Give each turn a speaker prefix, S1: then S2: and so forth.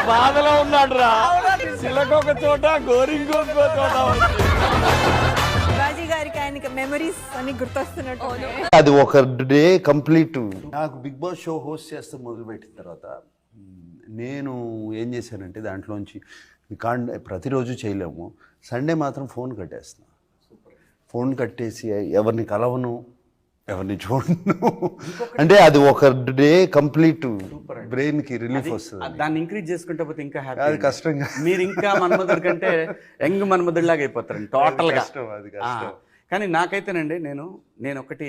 S1: బాధలో ఉన్నాడు రా. చిలకొక చోట గోరింకొక చోట.
S2: శివాజీ గారికి ఆయనకి మెమరీస్ అన్ని గుర్తొస్తున్నట్టు.
S3: అది ఒక డే కంప్లీట్. నాకు బిగ్ బాస్ షో హోస్ట్ చేస్తూ మొదలుపెట్టిన తర్వాత నేను ఏం చేశానంటే దాంట్లోంచి ప్రతిరోజు చేయలేము, సండే మాత్రం ఫోన్ కట్టేస్తున్నా. ఫోన్ కట్టేసి ఎవరిని కలవను, ఎవరిని చూడను. అంటే అది ఒక డే కంప్లీట్ బ్రెయిన్ కి రిలీఫ్ వస్తుంది.
S1: దాన్ని ఇంక్రీజ్ చేసుకుంటే పోతే ఇంకా హ్యాపీ.
S3: అది కష్టంగా,
S1: మీరు ఇంకా మన్మధుడి కంటే యంగ్ మన్మధుడిలాగా అయిపోతారు టోటల్ గా.
S3: అది కష్టం.
S1: కానీ నాకైతేనండి నేను ఒకటి